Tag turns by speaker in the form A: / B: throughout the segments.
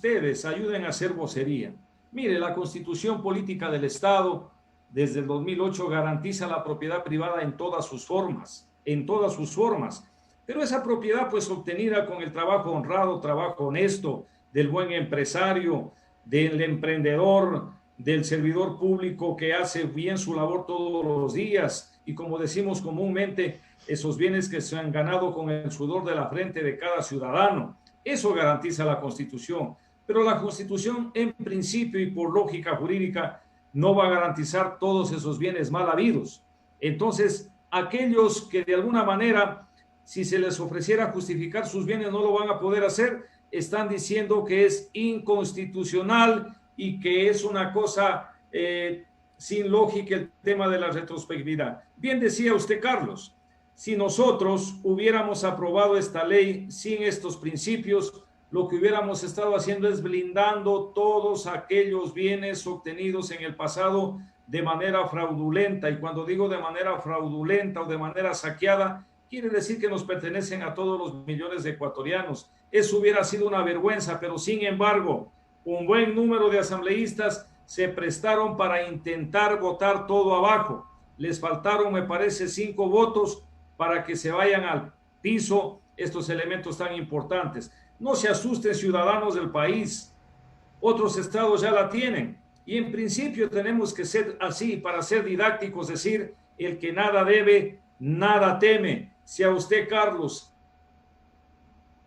A: ustedes ayuden a hacer vocería. Mire, la Constitución Política del Estado desde el 2008 garantiza la propiedad privada en todas sus formas, pero esa propiedad pues obtenida con el trabajo honrado, trabajo honesto, del buen empresario, del emprendedor, del servidor público que hace bien su labor todos los días y como decimos comúnmente, esos bienes que se han ganado con el sudor de la frente de cada ciudadano. Eso garantiza la Constitución, pero la Constitución en principio y por lógica jurídica no va a garantizar todos esos bienes mal habidos. Entonces, aquellos que de alguna manera, si se les ofreciera justificar sus bienes, no lo van a poder hacer, están diciendo que es inconstitucional y que es una cosa sin lógica el tema de la retrospectividad. Bien decía usted, Carlos, si nosotros hubiéramos aprobado esta ley sin estos principios, lo que hubiéramos estado haciendo es blindando todos aquellos bienes obtenidos en el pasado de manera fraudulenta. Y cuando digo de manera fraudulenta o de manera saqueada, quiere decir que nos pertenecen a todos los millones de ecuatorianos. Eso hubiera sido una vergüenza, pero sin embargo, un buen número de asambleístas se prestaron para intentar votar todo abajo. Les faltaron, me parece, 5 votos para que se vayan al piso estos elementos tan importantes. No se asusten, ciudadanos del país, otros estados ya la tienen y en principio tenemos que ser así para ser didácticos, decir, el que nada debe, nada teme. Si a usted, Carlos,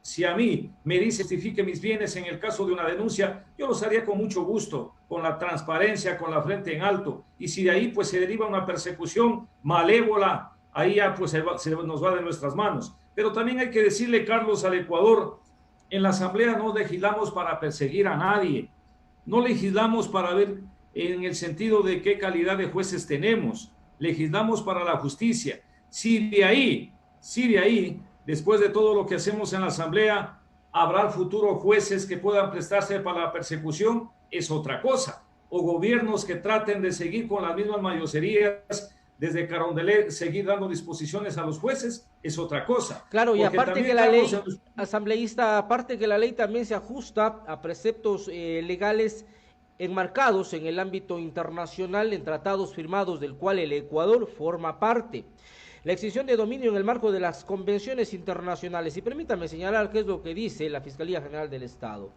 A: si a mí me dice justifique mis bienes en el caso de una denuncia, yo los haría con mucho gusto, con la transparencia, con la frente en alto, y si de ahí pues se deriva una persecución malévola, ahí ya pues se nos va de nuestras manos. Pero también hay que decirle, Carlos, al Ecuador, en la Asamblea no legislamos para perseguir a nadie, no legislamos para ver en el sentido de qué calidad de jueces tenemos, legislamos para la justicia. Si de ahí, después de todo lo que hacemos en la Asamblea, habrá futuros jueces que puedan prestarse para la persecución, es otra cosa. O gobiernos que traten de seguir con las mismas mayoserías desde Carondelet, seguir dando disposiciones a los jueces, es otra cosa.
B: Claro, y aparte que la ley, asambleísta, aparte que la ley también se ajusta a preceptos legales enmarcados en el ámbito internacional en tratados firmados del cual el Ecuador forma parte. La extinción de dominio en el marco de las convenciones internacionales. Y permítame señalar qué es lo que dice la Fiscalía General del Estado.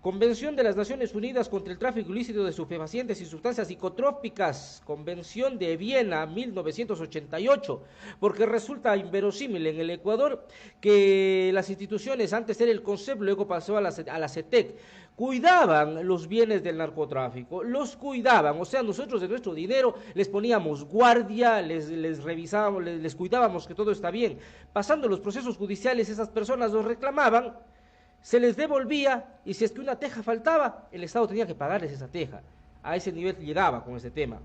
B: Convención de las Naciones Unidas contra el tráfico ilícito de estupefacientes y sustancias psicotrópicas, Convención de Viena 1988, porque resulta inverosímil en el Ecuador que las instituciones, antes era el CONCEP, luego pasó a la CETEC, cuidaban los bienes del narcotráfico, los cuidaban, o sea, nosotros de nuestro dinero les poníamos guardia, les revisábamos, les cuidábamos que todo está bien. Pasando los procesos judiciales, esas personas los reclamaban, se les devolvía y si es que una teja faltaba, el Estado tenía que pagarles esa teja. A ese nivel llegaba con ese tema.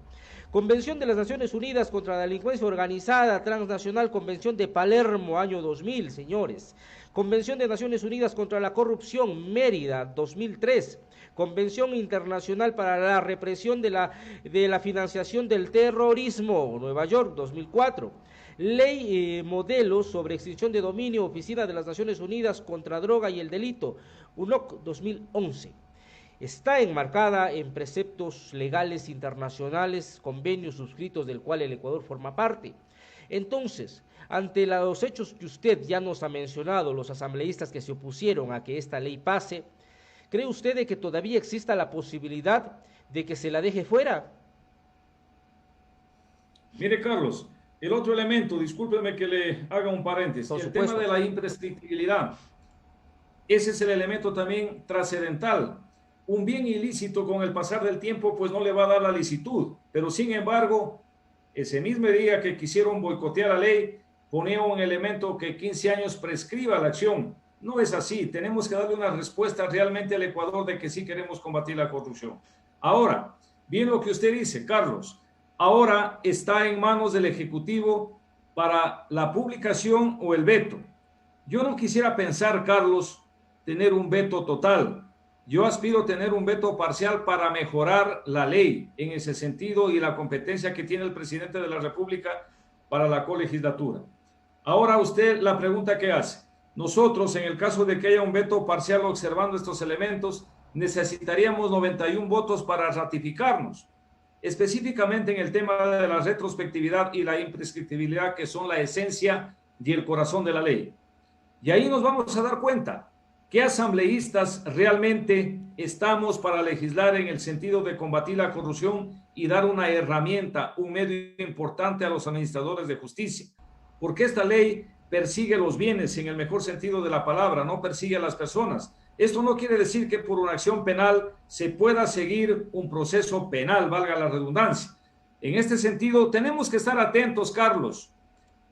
B: Convención de las Naciones Unidas contra la Delincuencia Organizada Transnacional, Convención de Palermo, año 2000, señores. Convención de Naciones Unidas contra la Corrupción, Mérida, 2003. Convención Internacional para la Represión de la Financiación del Terrorismo, Nueva York, 2004. Ley modelo sobre extinción de dominio, Oficina de las Naciones Unidas contra Droga y el Delito, UNOC 2011. Está enmarcada en preceptos legales internacionales, convenios suscritos del cual el Ecuador forma parte. Entonces, ante los hechos que usted ya nos ha mencionado, los asambleístas que se opusieron a que esta ley pase, ¿cree usted de que todavía exista la posibilidad de que se la deje fuera?
A: Mire, Carlos, el otro elemento, discúlpeme que le haga un paréntesis, el tema de la imprescriptibilidad, ese es el elemento también trascendental. Un bien ilícito con el pasar del tiempo pues no le va a dar la licitud, pero sin embargo, ese mismo día que quisieron boicotear la ley, ponía un elemento que 15 años prescriba la acción. No es así, tenemos que darle una respuesta realmente al Ecuador de que sí queremos combatir la corrupción. Ahora, bien lo que usted dice, Carlos, ahora está en manos del Ejecutivo para la publicación o el veto. Yo no quisiera pensar, Carlos, tener un veto total. Yo aspiro a tener un veto parcial para mejorar la ley en ese sentido y la competencia que tiene el presidente de la República para la colegislatura. Ahora usted la pregunta que hace. Nosotros, en el caso de que haya un veto parcial observando estos elementos, necesitaríamos 91 votos para ratificarnos, específicamente en el tema de la retrospectividad y la imprescriptibilidad, que son la esencia y el corazón de la ley. Y ahí nos vamos a dar cuenta qué asambleístas realmente estamos para legislar en el sentido de combatir la corrupción y dar una herramienta, un medio importante a los administradores de justicia. Porque esta ley persigue los bienes en el mejor sentido de la palabra, no persigue a las personas. Esto no quiere decir que por una acción penal se pueda seguir un proceso penal, valga la redundancia. En este sentido, tenemos que estar atentos, Carlos,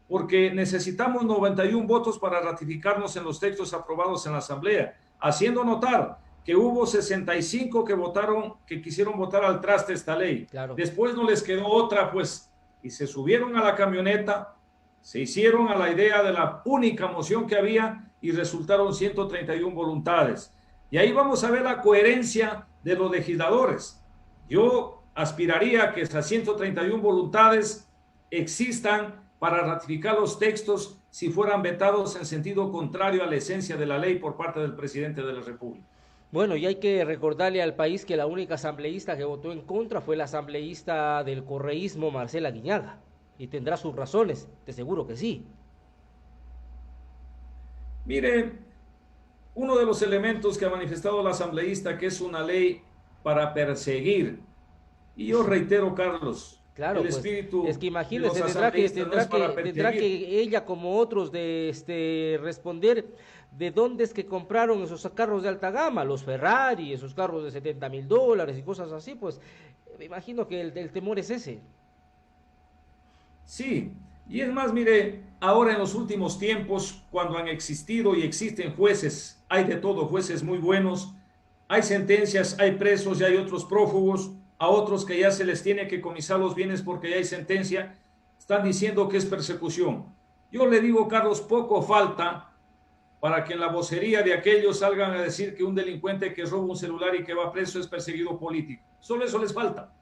A: porque necesitamos 91 votos para ratificarnos en los textos aprobados en la Asamblea, haciendo notar que hubo 65 que votaron, que quisieron votar al traste esta ley.
B: Claro.
A: Después no les quedó otra, pues, y se subieron a la camioneta, se hicieron a la idea de la única moción que había y resultaron 131 voluntades. Y ahí vamos a ver la coherencia de los legisladores. Yo aspiraría a que esas 131 voluntades existan para ratificar los textos si fueran vetados en sentido contrario a la esencia de la ley por parte del presidente de la República.
B: Bueno, y hay que recordarle al país que la única asambleísta que votó en contra fue la asambleísta del correísmo, Marcela Guiñaga, y tendrá sus razones, de seguro que sí.
A: Mire, uno de los elementos que ha manifestado la asambleísta, que es una ley para perseguir, y yo reitero, Carlos,
B: claro,
A: el
B: pues,
A: espíritu
B: es que imagínese, tendrá que ella, como otros, responder de dónde es que compraron esos carros de alta gama, los Ferrari, esos carros de $70,000 y cosas así. Pues me imagino que el temor es ese.
A: Sí, y es más, mire, ahora en los últimos tiempos, cuando han existido y existen jueces, hay de todo, jueces muy buenos, hay sentencias, hay presos y hay otros prófugos, a otros que ya se les tiene que comisar los bienes porque ya hay sentencia, están diciendo que es persecución. Yo le digo, Carlos, poco falta para que en la vocería de aquellos salgan a decir que un delincuente que roba un celular y que va preso es perseguido político. Solo eso les falta.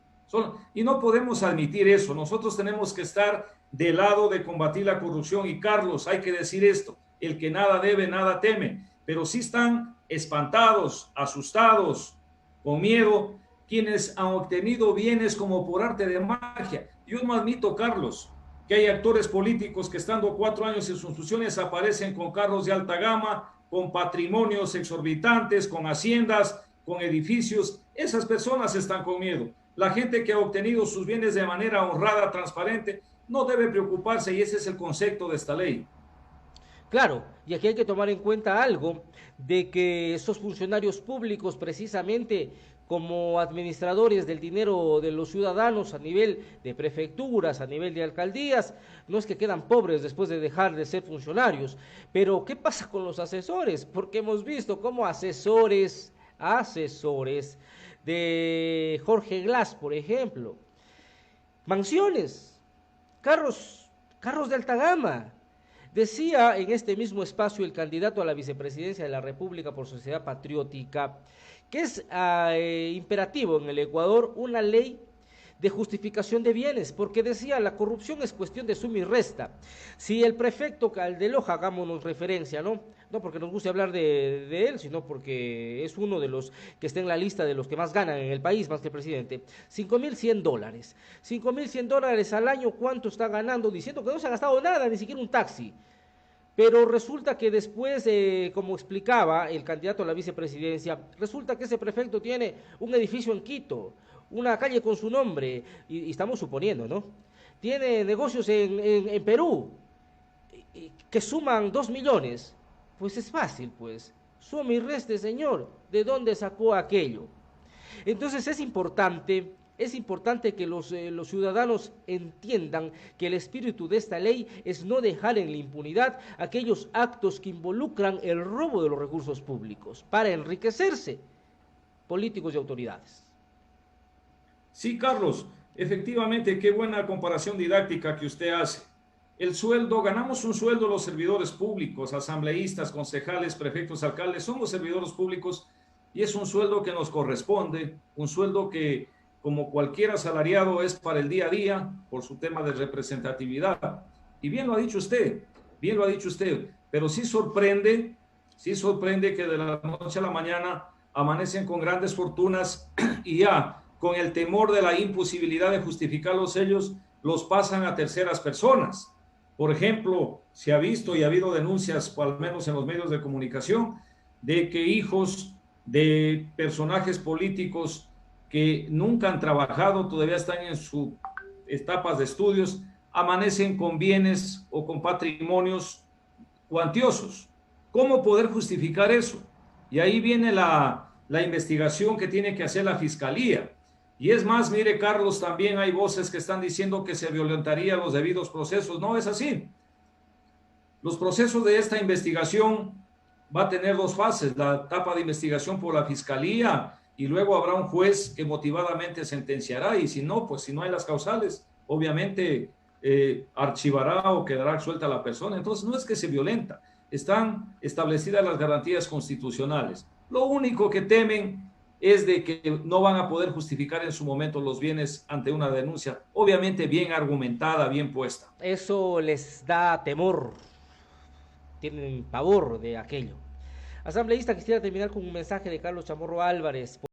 A: Y no podemos admitir eso. Nosotros tenemos que estar del lado de combatir la corrupción. Y Carlos, hay que decir esto, el que nada debe, nada teme. Pero sí están espantados, asustados, con miedo, quienes han obtenido bienes como por arte de magia. Yo no admito, Carlos, que hay actores políticos que estando 4 años en sus funciones aparecen con carros de alta gama, con patrimonios exorbitantes, con haciendas, con edificios. Esas personas están con miedo. La gente que ha obtenido sus bienes de manera honrada, transparente, no debe preocuparse, y ese es el concepto de esta ley.
B: Claro, y aquí hay que tomar en cuenta algo, de que esos funcionarios públicos, precisamente como administradores del dinero de los ciudadanos a nivel de prefecturas, a nivel de alcaldías, no es que quedan pobres después de dejar de ser funcionarios. Pero ¿qué pasa con los asesores? Porque hemos visto cómo asesores de Jorge Glass, por ejemplo, mansiones, carros de alta gama. Decía en este mismo espacio el candidato a la vicepresidencia de la República por Sociedad Patriótica que es imperativo en el Ecuador una ley de justificación de bienes, porque decía, la corrupción es cuestión de suma y resta. Si el prefecto Caldeloja, hagámonos referencia, no porque nos guste hablar de él, sino porque es uno de los que está en la lista de los que más ganan en el país, más que el presidente, $5,100. $5,100 al año, ¿cuánto está ganando? Diciendo que no se ha gastado nada, ni siquiera un taxi. Pero resulta que después, como explicaba el candidato a la vicepresidencia, resulta que ese prefecto tiene un edificio en Quito, una calle con su nombre, y estamos suponiendo, ¿no? Tiene negocios en Perú, que suman 2 millones. Pues es fácil, pues. Suma y reste, señor. ¿De dónde sacó aquello? Entonces es importante que los ciudadanos entiendan que el espíritu de esta ley es no dejar en la impunidad aquellos actos que involucran el robo de los recursos públicos para enriquecerse políticos y autoridades.
A: Sí, Carlos, efectivamente, qué buena comparación didáctica que usted hace. El sueldo, ganamos un sueldo los servidores públicos, asambleístas, concejales, prefectos, alcaldes, somos servidores públicos y es un sueldo que nos corresponde, un sueldo que, como cualquier asalariado, es para el día a día por su tema de representatividad. Y bien lo ha dicho usted, pero sí sorprende que de la noche a la mañana amanecen con grandes fortunas y ya con el temor de la imposibilidad de justificarlos ellos, los pasan a terceras personas. Por ejemplo, se ha visto y ha habido denuncias, o al menos en los medios de comunicación, de que hijos de personajes políticos que nunca han trabajado, todavía están en sus etapas de estudios, amanecen con bienes o con patrimonios cuantiosos. ¿Cómo poder justificar eso? Y ahí viene la investigación que tiene que hacer la Fiscalía. Y es más, mire, Carlos, también hay voces que están diciendo que se violentarían los debidos procesos. No es así. Los procesos de esta investigación va a tener dos fases: la etapa de investigación por la Fiscalía y luego habrá un juez que motivadamente sentenciará, y si no, pues si no hay las causales, obviamente archivará o quedará suelta la persona. Entonces no es que se violenta, están establecidas las garantías constitucionales. Lo único que temen es de que no van a poder justificar en su momento los bienes ante una denuncia, obviamente bien argumentada, bien puesta.
B: Eso les da temor, tienen pavor de aquello. Asambleísta, quisiera terminar con un mensaje de Carlos Chamorro Álvarez.